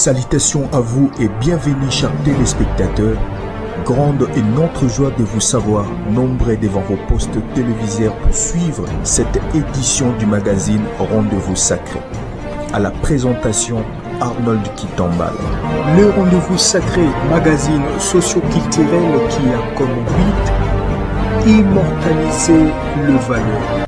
Salutations à vous et bienvenue chers téléspectateurs. Grande est notre joie de vous savoir nombreux devant vos postes téléviseurs pour suivre cette édition du magazine Rendez-vous Sacré. À la présentation, Arnold Kitambal. Le Rendez-vous Sacré, magazine socio-culturel qui a comme but immortaliser le valeur.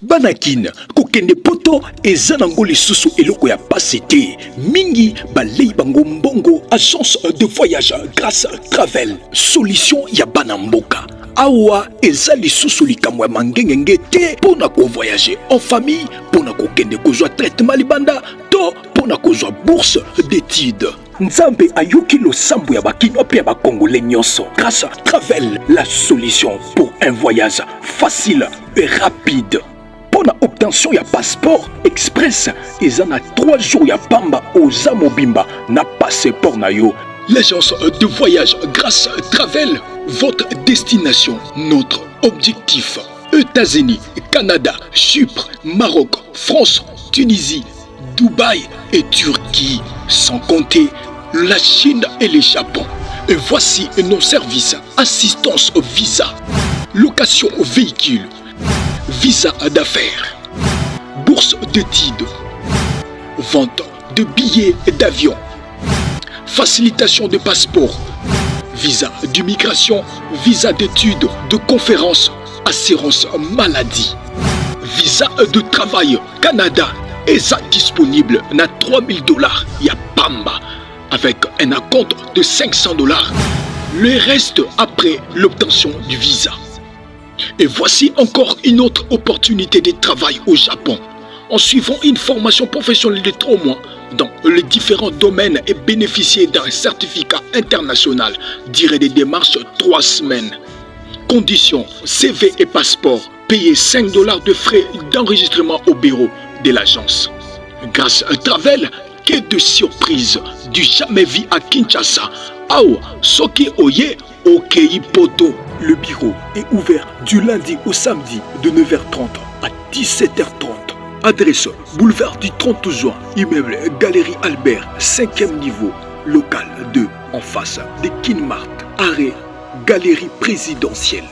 Banakin kokende poto eza nango lisusu eloko ya pasete mingi balei bango mbongo. Agence de voyage grâce travel solution ya bana mboka awa eza lisusu likambo ya mangengenge te pona ko voyager en famille, pona kokende kozwa traitement libanda to pona kozwa bourse d'études. Nzambe ayoki losambo ya bakino pe ya bakongolais nyonso. Grâce travel, la solution pour un voyage facile et rapide. Pour l'obtention ya passeport express, ils en a 3 jours ya pamba aux amobimba na passeport na yo. L'agence de voyage grâce Travel, votre destination, notre objectif. États-Unis, Canada, Chypre, Maroc, France, Tunisie, Dubaï et Turquie, sans compter la Chine et le Japon. Et voici nos services: assistance au visa, location au véhicule, visa d'affaires, bourse d'études, vente de billets d'avion, facilitation de passeport, visa d'immigration, visa d'études, de conférence, assurance maladie, visa de travail. Canada est disponible à $3000 ya pamba avec un acompte de $500. Le reste après l'obtention du visa. Et voici encore une autre opportunité de travail au Japon. En suivant une formation professionnelle de 3 mois dans les différents domaines et bénéficier d'un certificat international, durée des démarches 3 semaines. Conditions: CV et passeport. Payer $5 de frais d'enregistrement au bureau de l'agence. Grâce à Travel, que de surprises du jamais vu à Kinshasa. Awa soki oye okei poto. Le bureau est ouvert du lundi au samedi de 9h30 à 17h30. Adresse: boulevard du 30 juin, immeuble Galerie Albert, 5e niveau, local 2, en face de Kinmart. Arrêt Galerie présidentielle.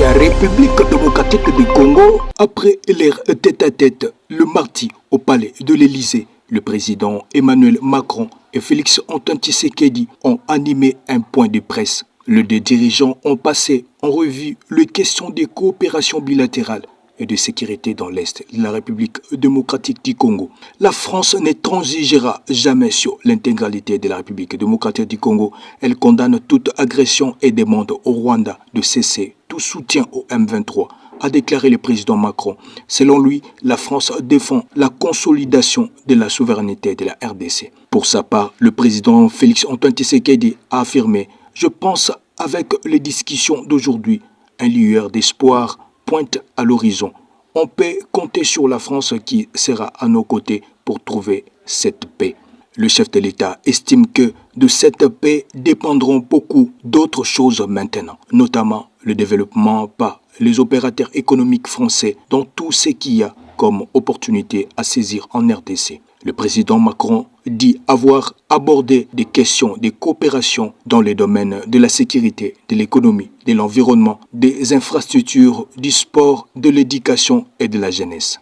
La République démocratique du Congo, après leur tête-à-tête le mardi au palais de l'Élysée, le président Emmanuel Macron et Félix Antoine Tshisekedi ont animé un point de presse. Les deux dirigeants ont passé en revue les questions de coopération bilatérale et de sécurité dans l'Est de la République démocratique du Congo. La France ne transigera jamais sur l'intégralité de la République démocratique du Congo. Elle condamne toute agression et demande au Rwanda de cesser tout soutien au M23, a déclaré le président Macron. Selon lui, la France défend la consolidation de la souveraineté de la RDC. Pour sa part, le président Félix Antoine Tshisekedi a affirmé: je pense avec les discussions d'aujourd'hui, un lueur d'espoir pointe à l'horizon. On peut compter sur la France qui sera à nos côtés pour trouver cette paix. Le chef de l'État estime que de cette paix dépendront beaucoup d'autres choses maintenant, notamment le développement par les opérateurs économiques français dans tout ce qu'il y a comme opportunité à saisir en RDC. Le président Macron dit avoir abordé des questions de coopération dans les domaines de la sécurité, de l'économie, de l'environnement, des infrastructures, du sport, de l'éducation et de la jeunesse.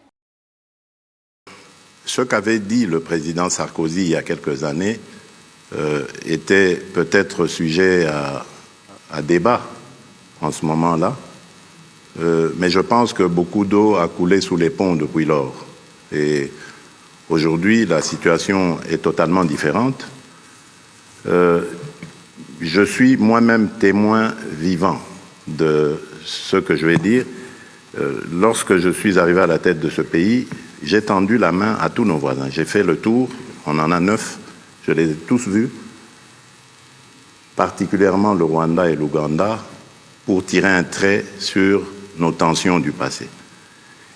Ce qu'avait dit le président Sarkozy il y a quelques années, était peut-être sujet à débat en ce moment-là. Mais je pense que beaucoup d'eau a coulé sous les ponts depuis lors. Et aujourd'hui, la situation est totalement différente. Je suis moi-même témoin vivant de ce que je vais dire. Lorsque je suis arrivé à la tête de ce pays, j'ai tendu la main à tous nos voisins. J'ai fait le tour, on en a 9, je les ai tous vus, particulièrement le Rwanda et l'Ouganda, pour tirer un trait sur nos tensions du passé.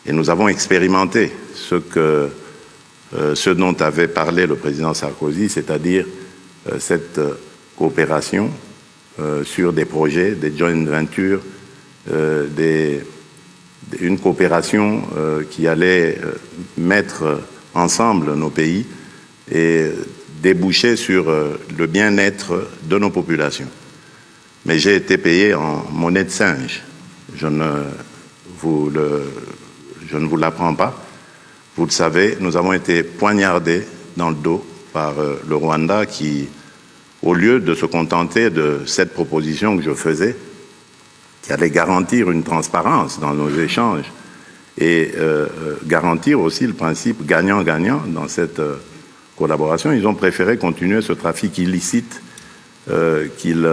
Et nous avons expérimenté ce dont avait parlé le président Sarkozy, c'est-à-dire cette coopération sur des projets, des joint ventures, une coopération qui allait mettre ensemble nos pays et déboucher sur le bien-être de nos populations. Mais j'ai été payé en monnaie de singe. Je ne vous l'apprends pas. Vous le savez, nous avons été poignardés dans le dos par le Rwanda qui, au lieu de se contenter de cette proposition que je faisais, qui allait garantir une transparence dans nos échanges et garantir aussi le principe gagnant-gagnant dans cette collaboration, ils ont préféré continuer ce trafic illicite qu'ils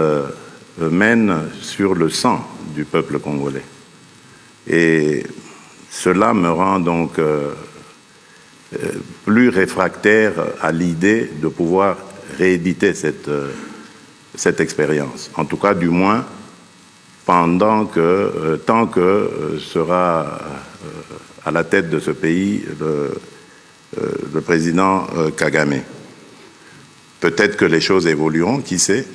mènent sur le sang du peuple congolais. Et cela me rend donc plus réfractaire à l'idée de pouvoir rééditer cette expérience. En tout cas, du moins, tant que sera à la tête de ce pays le président Kagame. Peut-être que les choses évolueront, qui sait,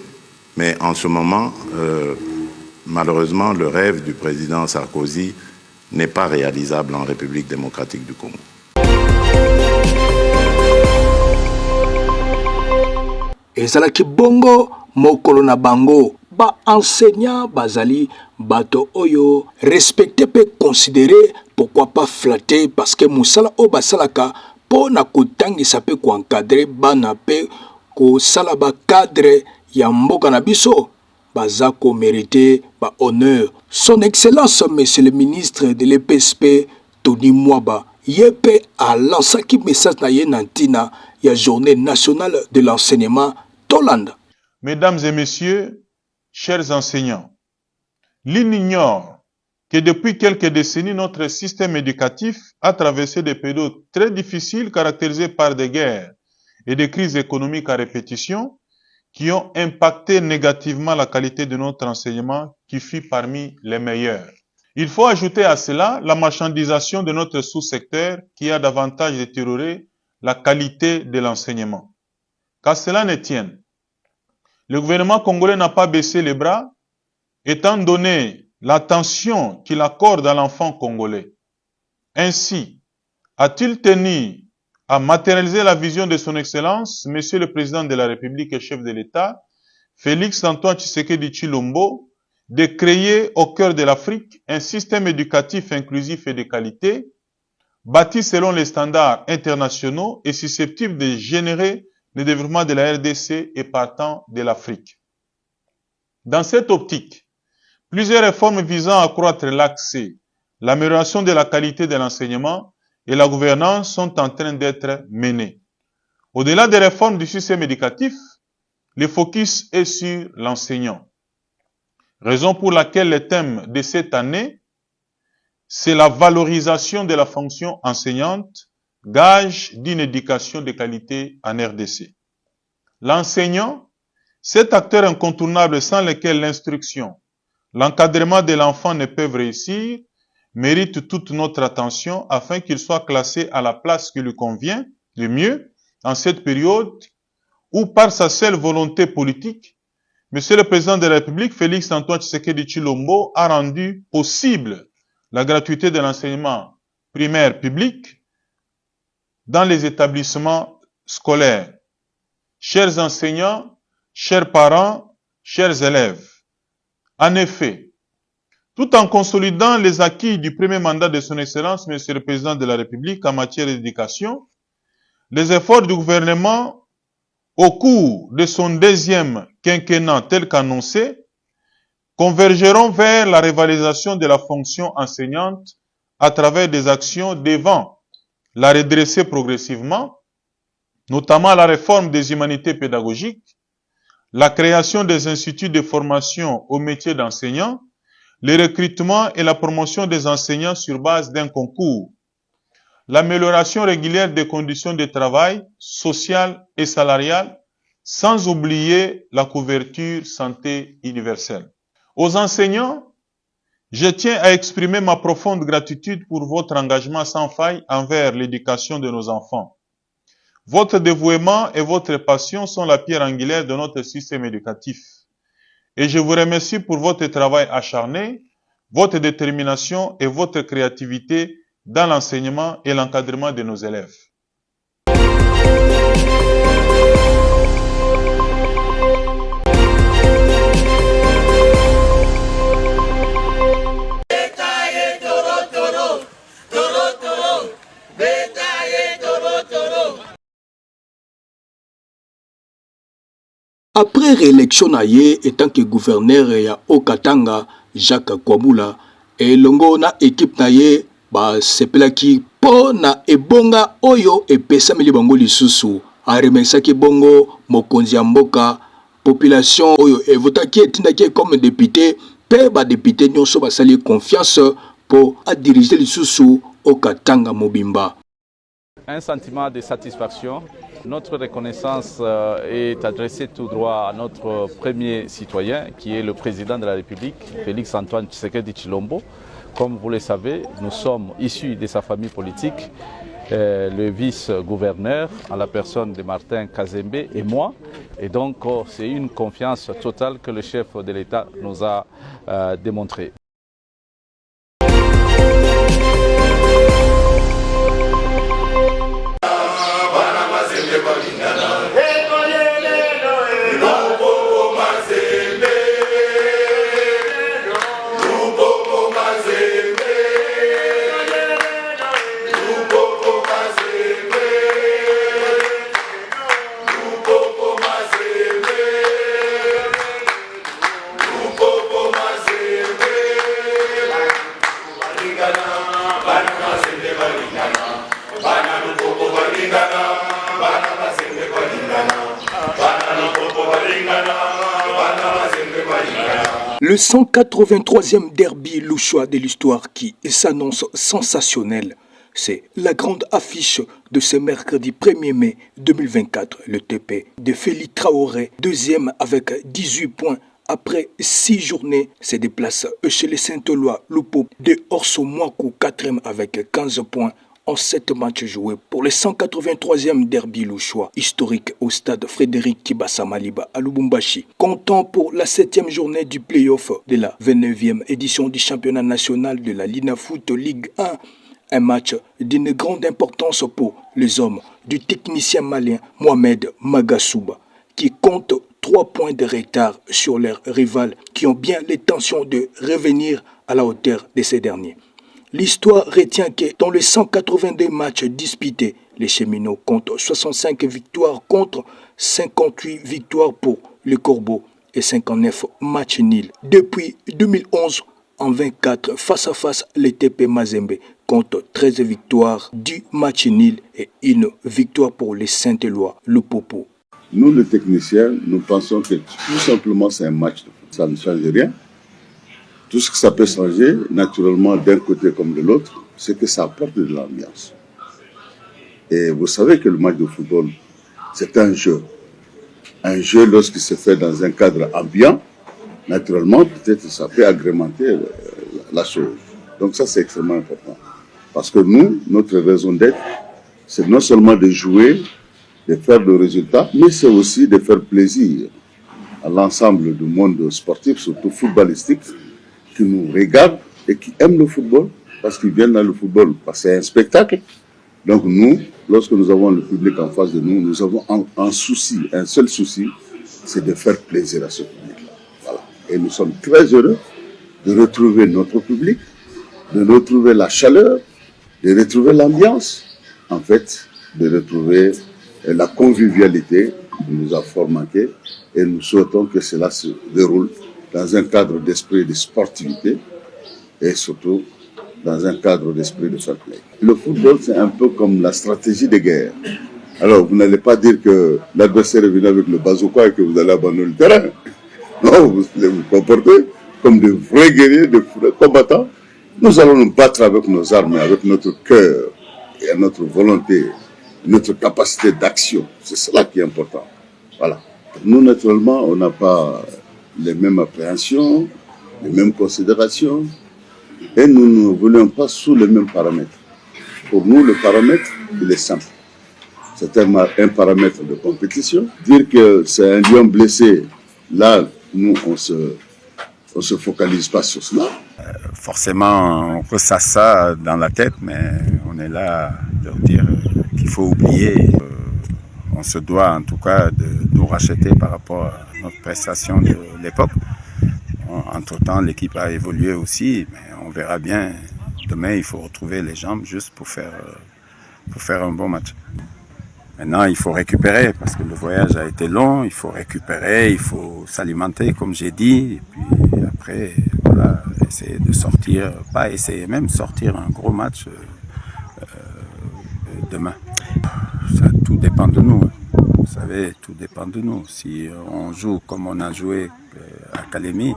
mais en ce moment, malheureusement, le rêve du président Sarkozy n'est pas réalisable en République démocratique du Congo. ezalaki bongo mokolo na bango enseignant bazali bato oyo respecté pe considéré, pourquoi pas flatté, parce que musala o basalaka po na kotangisa pe ko encadrer bana pe ko sala ba cadre ya mboka na biso baza ko mérité ba honneur. Son excellence monsieur le ministre de l'EPSP Tony Mwaba yepe a lancé un message na yenantina ya journée nationale de l'enseignement Tolanda. Mesdames et messieurs, chers enseignants, l'on ignore que depuis quelques décennies, notre système éducatif a traversé des périodes très difficiles caractérisées par des guerres et des crises économiques à répétition qui ont impacté négativement la qualité de notre enseignement qui fut parmi les meilleurs. Il faut ajouter à cela la marchandisation de notre sous-secteur qui a davantage détérioré la qualité de l'enseignement. Qu'à cela ne tienne, le gouvernement congolais n'a pas baissé les bras étant donné l'attention qu'il accorde à l'enfant congolais. Ainsi, a-t-il tenu à matérialiser la vision de son Excellence, Monsieur le Président de la République et chef de l'État, Félix Antoine Tshisekedi Tshilombo, de créer au cœur de l'Afrique un système éducatif inclusif et de qualité, bâti selon les standards internationaux et susceptible de générer le développement de la RDC et partant de l'Afrique. Dans cette optique, plusieurs réformes visant à accroître l'accès, l'amélioration de la qualité de l'enseignement et la gouvernance sont en train d'être menées. Au-delà des réformes du système éducatif, le focus est sur l'enseignant. Raison pour laquelle le thème de cette année, c'est la valorisation de la fonction enseignante, gage d'une éducation de qualité en RDC. L'enseignant, cet acteur incontournable sans lequel l'instruction, l'encadrement de l'enfant ne peuvent réussir, mérite toute notre attention afin qu'il soit classé à la place qui lui convient le mieux en cette période où par sa seule volonté politique, Monsieur le Président de la République, Félix Antoine Tshisekedi Tshilombo, a rendu possible la gratuité de l'enseignement primaire public dans les établissements scolaires. Chers enseignants, chers parents, chers élèves, en effet, tout en consolidant les acquis du premier mandat de son Excellence, Monsieur le Président de la République en matière d'éducation, les efforts du gouvernement au cours de son deuxième quinquennat tel qu'annoncé, convergeront vers la rivalisation de la fonction enseignante à travers des actions devant la redresser progressivement, notamment la réforme des humanités pédagogiques, la création des instituts de formation au métier d'enseignant, le recrutement et la promotion des enseignants sur base d'un concours, l'amélioration régulière des conditions de travail, sociales et salariales, sans oublier la couverture santé universelle. Aux enseignants, je tiens à exprimer ma profonde gratitude pour votre engagement sans faille envers l'éducation de nos enfants. Votre dévouement et votre passion sont la pierre angulaire de notre système éducatif. Et je vous remercie pour votre travail acharné, votre détermination et votre créativité dans l'enseignement et l'encadrement de nos élèves. Après réélection na ye étant que gouverneur ya Okatanga Jacques Kwabula et longo na équipe na ye ba sepelaki po na ebonga oyo epesameli bango lisusu aremesaki bongo mokonzi ya mboka population oyo evotaki etindaki comme député pe ba député nyonso basali confiance pour diriger lisusu Okatanga Mobimba. Un sentiment de satisfaction. Notre reconnaissance est adressée tout droit à notre premier citoyen, qui est le président de la République, Félix Antoine Tshisekedi Tshilombo. Comme vous le savez, nous sommes issus de sa famille politique, le vice-gouverneur à la personne de Martin Kazembe et moi. Et donc, c'est une confiance totale que le chef de l'État nous a démontrée. Le 183e derby louchois de l'histoire qui s'annonce sensationnel, c'est la grande affiche de ce mercredi 1er mai 2024. Le TP de Félix Traoré, deuxième avec 18 points après 6 journées, se déplace chez les Saint-Éloi Lupo de Orso Mwaku, 4e avec 15 points. En 7 matchs joués pour le 183e derby louchois historique au stade Frédéric Kibasa Maliba à Lubumbashi. Comptant pour la 7e journée du play-off de la 29e édition du championnat national de la Lina Foot Ligue 1. Un match d'une grande importance pour les hommes du technicien malien Mohamed Magasuba qui compte 3 points de retard sur leurs rivales qui ont bien l'intention de revenir à la hauteur de ces derniers. L'histoire retient que dans les 182 matchs disputés, les Cheminots comptent 65 victoires contre 58 victoires pour les Corbeaux et 59 matchs nuls. Depuis 2011, en 24 face-à-face, les TP Mazembe compte 13 victoires, 10 matchs nuls et 1 victoire pour les Saint-Éloi Lupopo. Nous, les techniciens, nous pensons que tout simplement c'est un match de foot. Ça ne change rien. Tout ce que ça peut changer, naturellement, d'un côté comme de l'autre, c'est que ça apporte de l'ambiance. Et vous savez que le match de football, c'est un jeu. Un jeu, lorsqu'il se fait dans un cadre ambiant, naturellement, peut-être ça peut agrémenter la chose. Donc ça, c'est extrêmement important. Parce que nous, notre raison d'être, c'est non seulement de jouer, de faire le résultat, mais c'est aussi de faire plaisir à l'ensemble du monde sportif, surtout footballistique, qui nous regardent et qui aiment le football, parce qu'ils viennent dans le football, parce que c'est un spectacle. Donc nous, lorsque nous avons le public en face de nous, nous avons un souci, un seul souci, c'est de faire plaisir à ce public-là. Voilà. Et nous sommes très heureux de retrouver notre public, de retrouver la chaleur, de retrouver l'ambiance, en fait, de retrouver la convivialité Il nous a fort manqué et nous souhaitons que cela se déroule dans un cadre d'esprit de sportivité et surtout dans un cadre d'esprit de fair play. Le football, c'est un peu comme la stratégie de guerre. Alors, vous n'allez pas dire que l'adversaire est venu avec le bazooka et que vous allez abandonner le terrain. Non, vous allez vous comporter comme de vrais guerriers, de vrais combattants. Nous allons nous battre avec nos armes, avec notre cœur et notre volonté, notre capacité d'action. C'est cela qui est important. Voilà. Nous, naturellement, on n'a pas les mêmes appréhensions, les mêmes considérations, et nous ne voulons pas sous les mêmes paramètres. Pour nous, le paramètre, il est simple. C'est un paramètre de compétition. Dire que c'est un lion blessé, là, nous, on se focalise pas sur cela. Forcément, on ressasse ça dans la tête, mais on est là de dire qu'il faut oublier. On se doit en tout cas de nous racheter par rapport à notre prestation de l'époque. Entre-temps, l'équipe a évolué aussi, mais on verra bien. Demain, il faut retrouver les jambes juste pour faire un bon match. Maintenant, il faut récupérer parce que le voyage a été long. Il faut récupérer, il faut s'alimenter, comme j'ai dit. Et puis après, voilà, essayer de sortir, pas essayer, même sortir un gros match demain. Ça, tout dépend de nous. Vous savez, tout dépend de nous. Si on joue comme on a joué à Kalemi,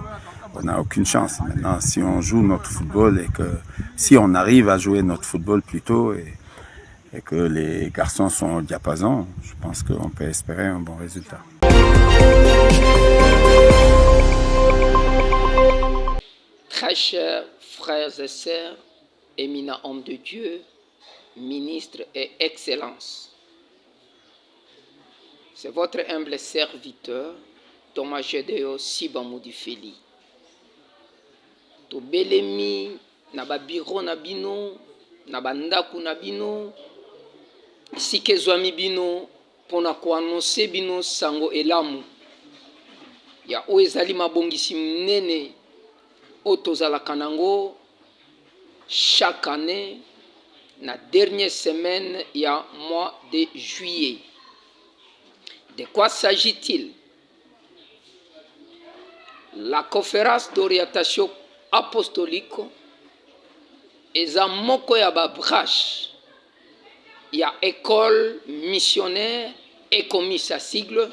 on n'a aucune chance. Maintenant, si on joue notre football et que si on arrive à jouer notre football plutôt et que les garçons sont au diapason, je pense qu'on peut espérer un bon résultat. Très chers frères et sœurs, éminents hommes de Dieu, ministres et excellences, c'est votre humble serviteur, Thomas Gédéo Sibamoudi Feli. Tobelemi na babiro na bino, na bandaku na bino, sike zwami bino, pona koannonce bino sango elamu. Ya oyo ezali mabongisi minene oyo tozalaka nango chaque année na dernière semaine ya mois de juillet. De quoi s'agit-il? La conférence d'orientation apostolique eza moko ya ba branche ya école missionnaire et commis sa sigle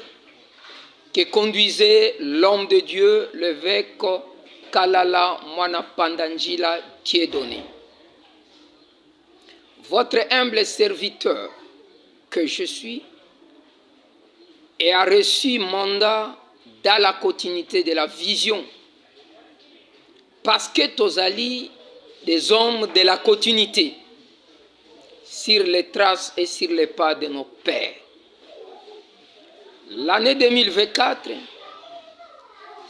que conduisait l'homme de Dieu, l'évêque Kalala Mwana Pandanjila Dieudonné. Votre humble serviteur que je suis et a reçu mandat dans la continuité de la vision parce que tozali des hommes de la continuité sur les traces et sur les pas de nos pères. L'année 2024,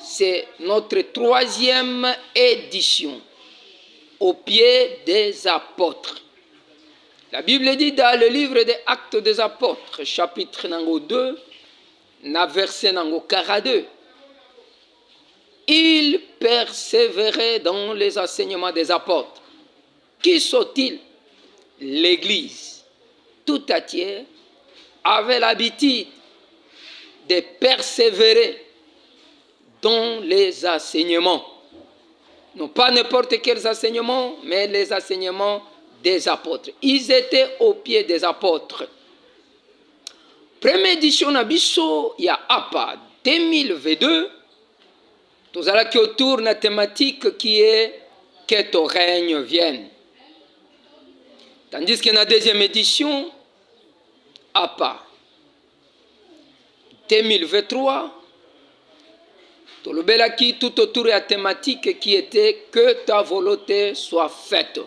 c'est notre troisième édition au pied des apôtres. La Bible dit dans le livre des Actes des Apôtres, chapitre 2, na verset 42, ils persévéraient dans les enseignements des apôtres. Qui sont-ils? L'Église tout entière avait l'habitude de persévérer dans les enseignements. Non pas n'importe quels enseignements, mais les enseignements des apôtres. Ils étaient au pied des apôtres. Première édition Nabiso, il y a APA 2022. Tout ça qui autour de la thématique qui est que ton règne vienne. Tandis que la deuxième édition, APA 2023, tout le belaki tout autour de la thématique qui était que ta volonté soit faite.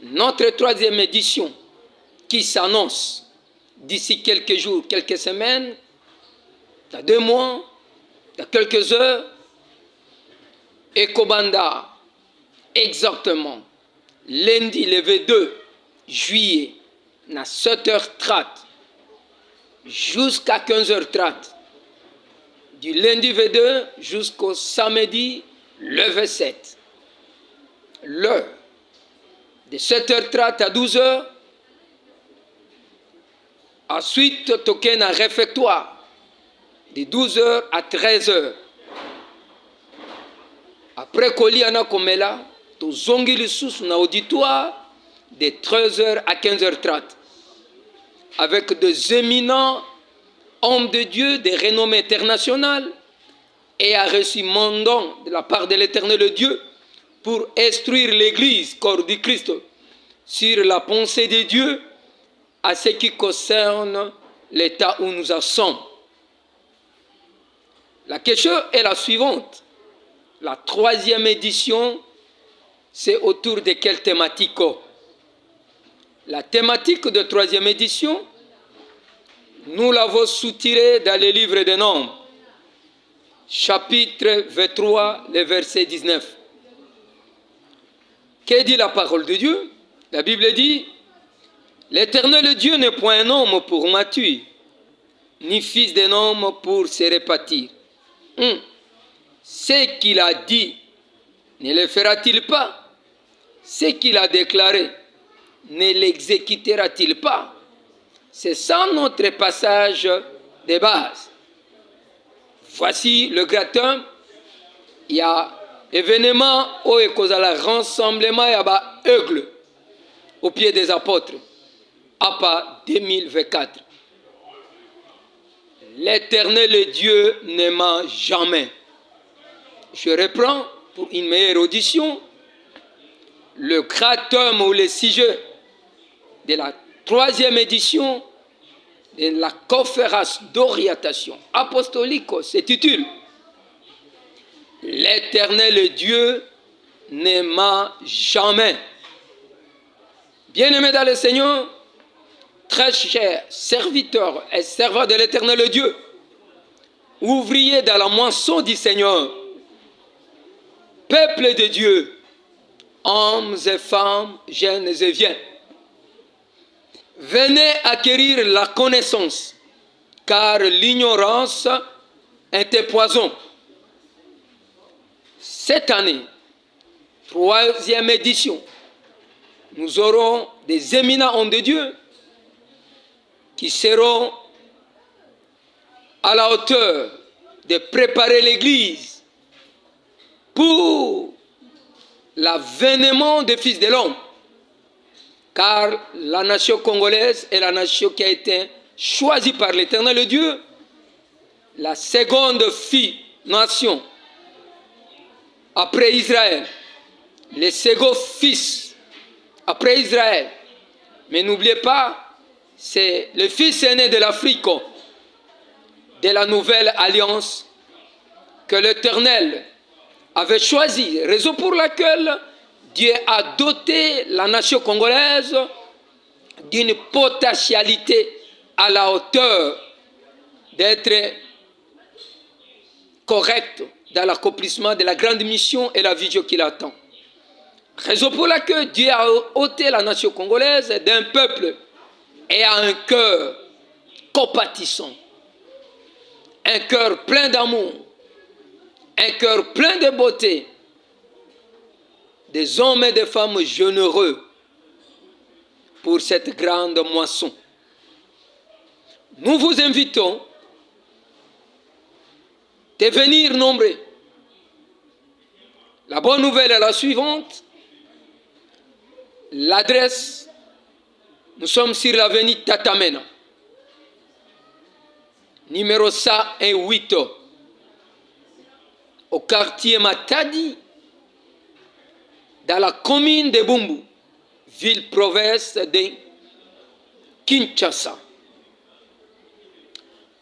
Notre troisième édition qui s'annonce d'ici quelques jours, quelques semaines, dans 2 mois, dans quelques heures, et Kobanda, exactement, lundi le 22 juillet, à 7h30, jusqu'à 15h30, du lundi 22 jusqu'au samedi le 27. L'heure, de 7h30 à 12h, Ensuite, token un réfectoire de 12h à 13h. Après Koli ana komela, to zongi lisusu na auditoire de 13h à 15h30 avec des éminents hommes de Dieu de renommée internationale et a reçu mandat de la part de l'Éternel Dieu pour instruire l'Église, corps du Christ, sur la pensée de Dieu à ce qui concerne l'état où nous en sommes. La question est la suivante. La 3e édition, c'est autour de quelle thématique? La thématique de 3e édition, nous l'avons soutirée dans le livre des Nombres, chapitre 23, le verset 19. Que dit la parole de Dieu? La Bible dit, l'Éternel Dieu n'est point un homme pour m'atuer, ni fils d'un homme pour se répartir. Ce qu'il a dit, ne le fera-t-il pas? Ce qu'il a déclaré, ne l'exécutera-t-il pas? C'est ça notre passage de base. Voici le gratin. Il y a événement où il y a le rassemblement, il y a l'aigle au pied des apôtres. APA 2024. L'Éternel Dieu ne ment jamais. Je reprends pour une meilleure audition le kratom ou le sujet de la 3e édition de la conférence d'orientation apostolique s'intitule L'Éternel Dieu ne ment jamais. Bien-aimés dans le Seigneur, très chers serviteurs et servants de l'Éternel Dieu, ouvriers dans la moisson du Seigneur, peuple de Dieu, hommes et femmes, jeunes et vieux, venez acquérir la connaissance, car l'ignorance est un poison. Cette année, 3e édition, nous aurons des éminents hommes de Dieu qui seront à la hauteur de préparer l'Église pour l'avènement des fils de l'homme. Car la nation congolaise est la nation qui a été choisie par l'Éternel Dieu, la seconde nation après Israël, le second fils après Israël. Mais n'oubliez pas, c'est le fils aîné de l'Afrique, de la nouvelle alliance que l'Éternel avait choisi, raison pour laquelle Dieu a doté la nation congolaise d'une potentialité à la hauteur d'être correcte dans l'accomplissement de la grande mission et la vision qui l'attend. Raison pour laquelle Dieu a ôté la nation congolaise d'un peuple et à un cœur compatissant, un cœur plein d'amour, un cœur plein de beauté, des hommes et des femmes généreux pour cette grande moisson. Nous vous invitons de venir nombreux. La bonne nouvelle est la suivante. L'adresse, nous sommes sur l'avenue Tatamena, numéro 108, au quartier Matadi, dans la commune de Bumbu, ville-province de Kinshasa.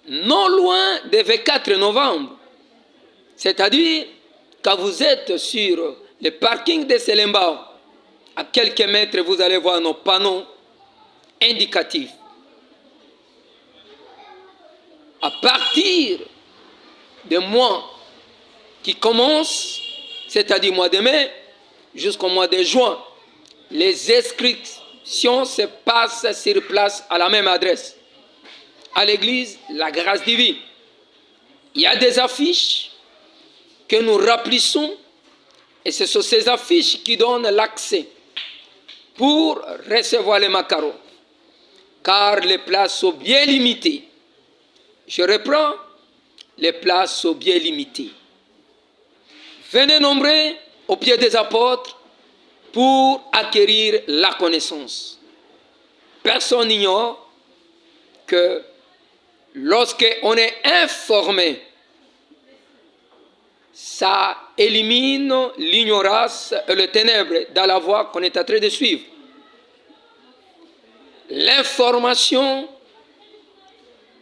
Non loin du 24 novembre, c'est-à-dire quand vous êtes sur le parking de Selembao, à quelques mètres, vous allez voir nos panneaux indicatifs. À partir du mois qui commence, c'est-à-dire mois de mai, jusqu'au mois de juin, les inscriptions se passent sur place à la même adresse. À l'église, la grâce divine. Il y a des affiches que nous remplissons et ce sont ces affiches qui donnent l'accès pour recevoir les macarons. car les places sont bien limitées. Je reprends, les places sont bien limitées. Venez nombreux au pied des apôtres pour acquérir la connaissance. Personne n'ignore que lorsqu'on est informé, ça élimine l'ignorance et le ténèbre dans la voie qu'on est en train de suivre. L'information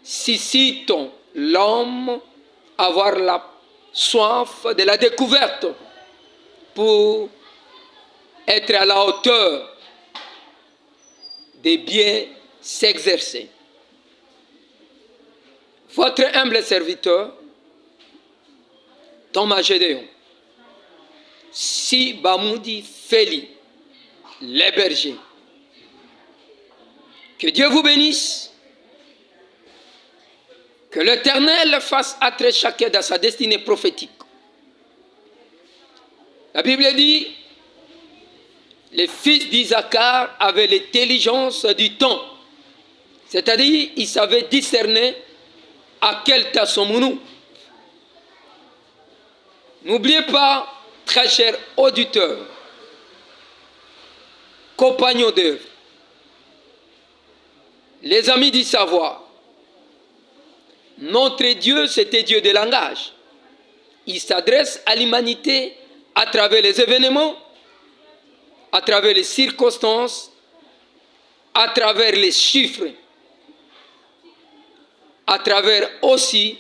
suscite l'homme à avoir la soif de la découverte pour être à la hauteur de bien s'exercer. Votre humble serviteur, Thomas Gédéon, Si Bamoudi Feli, les bergers. Que Dieu vous bénisse. Que l'Éternel fasse entrer chacun dans sa destinée prophétique. La Bible dit, les fils d'Isaacar avaient l'intelligence du temps. C'est-à-dire, ils savaient discerner à quel temps sommes-nous. N'oubliez pas, très chers auditeurs, compagnons d'œuvre, les amis du savoir, notre Dieu, c'était Dieu de langage. Il s'adresse à l'humanité à travers les événements, à travers les circonstances, à travers les chiffres, à travers aussi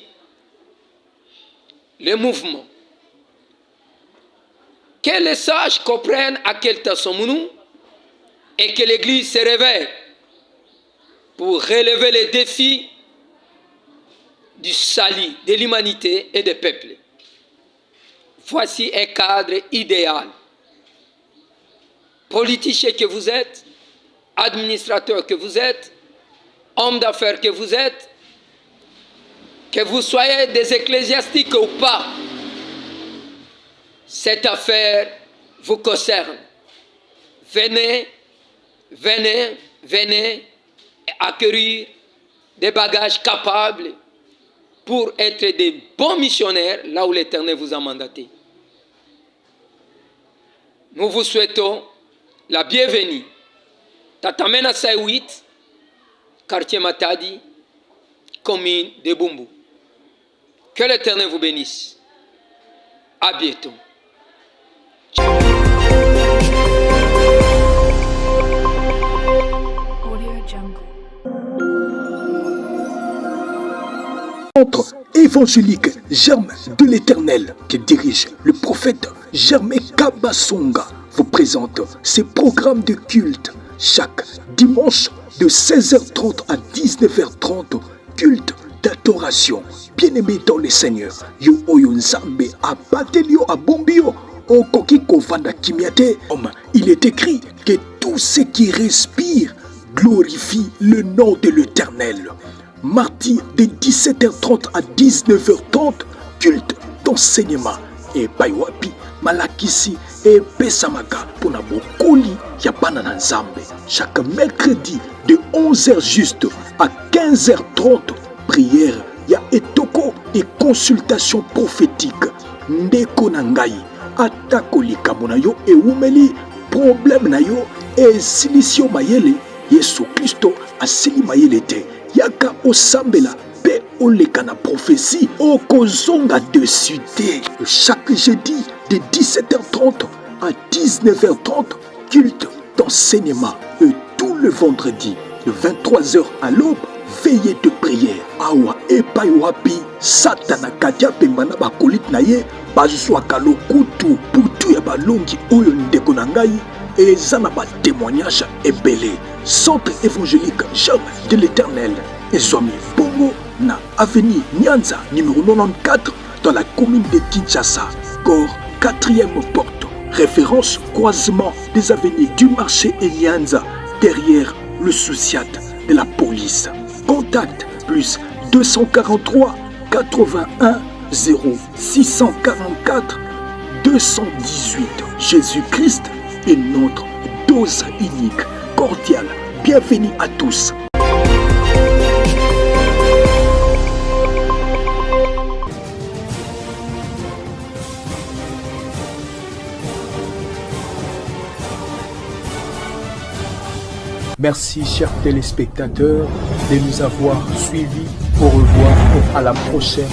les mouvements. Que les sages comprennent à quel temps sommes-nous et que l'Église se réveille pour relever les défis du salut de l'humanité et des peuples. Voici un cadre idéal. Politicien que vous êtes, administrateur que vous êtes, homme d'affaires que vous soyez des ecclésiastiques ou pas, cette affaire vous concerne. Venez acquérir des bagages capables pour être des bons missionnaires là où l'Éternel vous a mandaté. Nous vous souhaitons la bienvenue. Tatamena Saïwit, quartier Matadi, commune de Bumbu. Que l'Éternel vous bénisse. À bientôt. Centre évangélique Germe de l'Éternel qui dirige le prophète Germain Kabasonga vous présente ses programmes de culte chaque dimanche de 16h30 à 19h30, culte d'adoration. Bien-aimé dans le Seigneur, yo oyo nzambe abatelio abombio okoki kovanda kimiate. Il est écrit que tout ce qui respire glorifie le nom de l'Éternel. Mardi de 17h30 à 19h30, culte d'enseignement et Baiwapi, Malakisi et Pesamaka pour na bokoli ya banana nzambe. Chaque mercredi de 11h juste à 15h30, prière ya etoko et consultation prophétique. Ndeko na ngai atako likambo na yo eumeli problème na yo e silisio mayele Yesu Kristo asili mayele te. Yaka osambela pe oleka na prophétie okozonga dessus te. Chaque jeudi de 17h30 à 19h30, culte d'enseignement et tout le vendredi de 23h à l'aube, veillée de prière. Awa epai wapi satana katia pembana bakolit na ye bazwaka lokutu putu ya balongi oyo ndeko na ngai eza na ba témoignage ebele. Centre évangélique Germe de l'Éternel ezwami bongo na avenue Nyanza numéro 94 dans la commune de Kinshasa, corps 4e porte. Référence croisement des avenues du marché et Nyanza derrière le Souciat de la police. Contact plus 243 81 0644 218. Jésus-Christ est notre dose unique. Cordial, bienvenue à tous. Merci, chers téléspectateurs, de nous avoir suivis. Au revoir et à la prochaine.